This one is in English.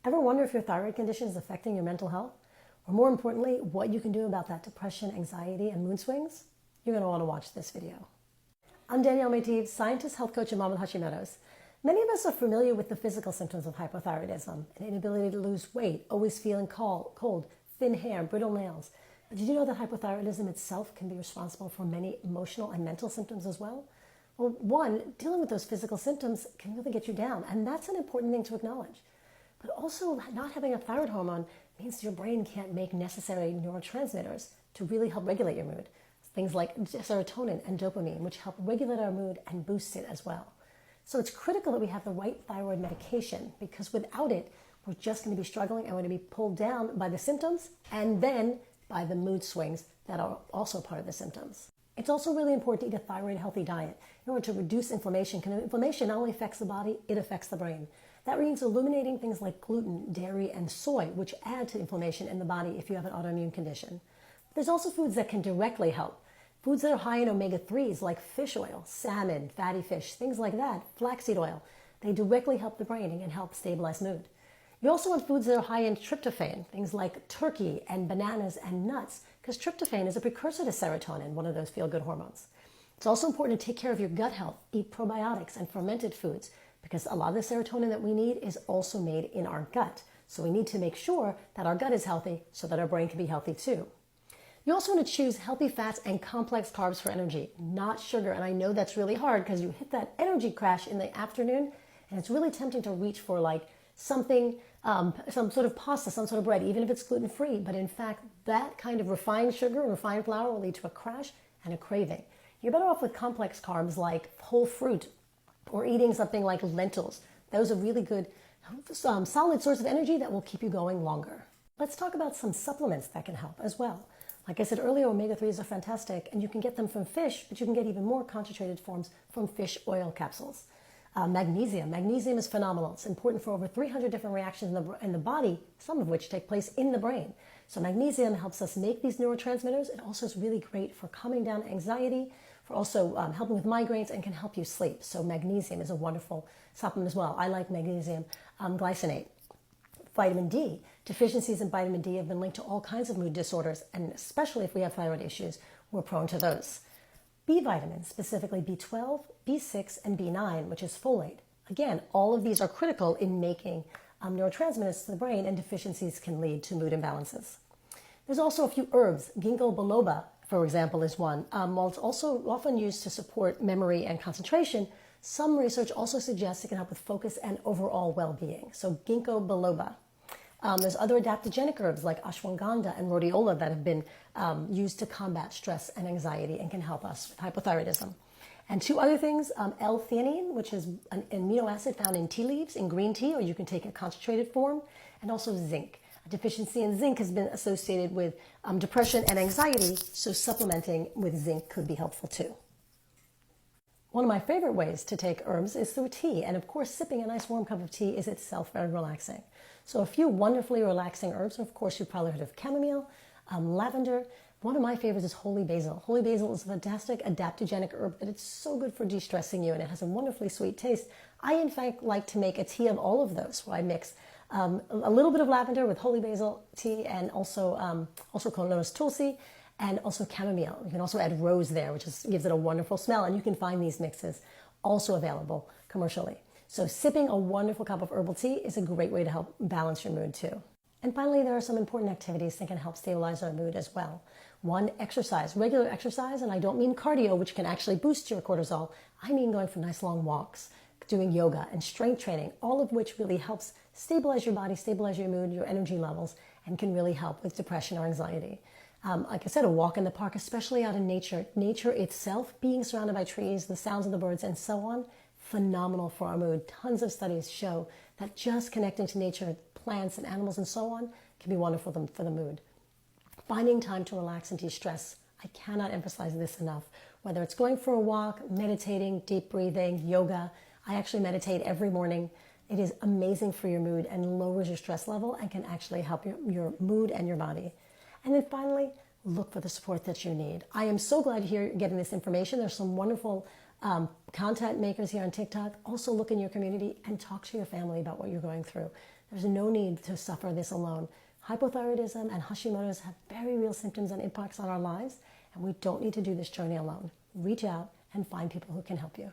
Ever wonder if your thyroid condition is affecting your mental health? Or more importantly, what you can do about that depression, anxiety, and mood swings? You're going to want to watch this video. I'm Danielle Métive, scientist, health coach, and mom with Hashimoto's. Many of us are familiar with the physical symptoms of hypothyroidism, an inability to lose weight, always feeling cold, thin hair, brittle nails. But did you know that hypothyroidism itself can be responsible for many emotional and mental symptoms as well? Well, one, dealing with those physical symptoms can really get you down, and that's an important thing to acknowledge. But also, not having a thyroid hormone means your brain can't make necessary neurotransmitters to really help regulate your mood. Things like serotonin and dopamine, which help regulate our mood and boost it as well. So it's critical that we have the right thyroid medication, because without it, we're just going to be struggling and we're going to be pulled down by the symptoms and then by the mood swings that are also part of the symptoms. It's also really important to eat a thyroid healthy diet in order to reduce inflammation. Because inflammation not only affects the body, it affects the brain. That means eliminating things like gluten, dairy, and soy, which add to inflammation in the body if you have an autoimmune condition. There's also foods that can directly help. Foods that are high in omega-3s like fish oil, salmon, fatty fish, things like that, flaxseed oil. They directly help the brain and can help stabilize mood. You also want foods that are high in tryptophan, things like turkey and bananas and nuts, because tryptophan is a precursor to serotonin, one of those feel-good hormones. It's also important to take care of your gut health, eat probiotics and fermented foods, because a lot of the serotonin that we need is also made in our gut. So we need to make sure that our gut is healthy so that our brain can be healthy too. You also want to choose healthy fats and complex carbs for energy, not sugar. And I know that's really hard because you hit that energy crash in the afternoon and it's really tempting to reach for like something, some sort of pasta, some sort of bread, even if it's gluten-free. But in fact, that kind of refined sugar and refined flour will lead to a crash and a craving. You're better off with complex carbs like whole fruit or eating something like lentils. Those are really good, solid source of energy that will keep you going longer. Let's talk about some supplements that can help as well. Like I said earlier, omega-3s are fantastic, and you can get them from fish, but you can get even more concentrated forms from fish oil capsules. Magnesium. Magnesium is phenomenal. It's important for over 300 different reactions in the body, some of which take place in the brain. So magnesium helps us make these neurotransmitters. It also is really great for calming down anxiety, for also helping with migraines, and can help you sleep. So magnesium is a wonderful supplement as well. I like magnesium glycinate. Vitamin D. Deficiencies in vitamin D have been linked to all kinds of mood disorders, and especially if we have thyroid issues, we're prone to those. B vitamins, specifically B12, B6, and B9, which is folate. Again, all of these are critical in making neurotransmitters to the brain, and deficiencies can lead to mood imbalances. There's also a few herbs. Ginkgo biloba, for example, is one. While it's also often used to support memory and concentration, some research also suggests it can help with focus and overall well-being. So ginkgo biloba. There's other adaptogenic herbs like ashwagandha and rhodiola that have been used to combat stress and anxiety and can help us with hypothyroidism. And two other things, L-theanine, which is an amino acid found in tea leaves, in green tea, or you can take a concentrated form, and also zinc. A deficiency in zinc has been associated with depression and anxiety, so supplementing with zinc could be helpful too. One of my favorite ways to take herbs is through tea, and of course sipping a nice warm cup of tea is itself very relaxing. So a few wonderfully relaxing herbs, of course you've probably heard of chamomile, lavender. One of my favorites is holy basil. Holy basil is a fantastic adaptogenic herb, but it's so good for de-stressing you, and it has a wonderfully sweet taste. I in fact like to make a tea of all of those, where I mix a little bit of lavender with holy basil tea, and also known as tulsi, and also chamomile. You can also add rose there, which gives it a wonderful smell, and you can find these mixes also available commercially. So sipping a wonderful cup of herbal tea is a great way to help balance your mood too. And finally, there are some important activities that can help stabilize our mood as well. One, exercise, regular exercise, and I don't mean cardio, which can actually boost your cortisol. I mean going for nice long walks, doing yoga and strength training, all of which really helps stabilize your body, stabilize your mood, your energy levels, and can really help with depression or anxiety. Like I said, a walk in the park, especially out in nature. Nature itself, being surrounded by trees, the sounds of the birds, and so on, phenomenal for our mood. Tons of studies show that just connecting to nature, plants and animals and so on, can be wonderful for the mood. Finding time to relax and de-stress. I cannot emphasize this enough. Whether it's going for a walk, meditating, deep breathing, yoga. I actually meditate every morning. It is amazing for your mood and lowers your stress level and can actually help your mood and your body. And then finally, look for the support that you need. I am so glad you're getting this information. There's some wonderful content makers here on TikTok, also look in your community and talk to your family about what you're going through. There's no need to suffer this alone. Hypothyroidism and Hashimoto's have very real symptoms and impacts on our lives, and we don't need to do this journey alone. Reach out and find people who can help you.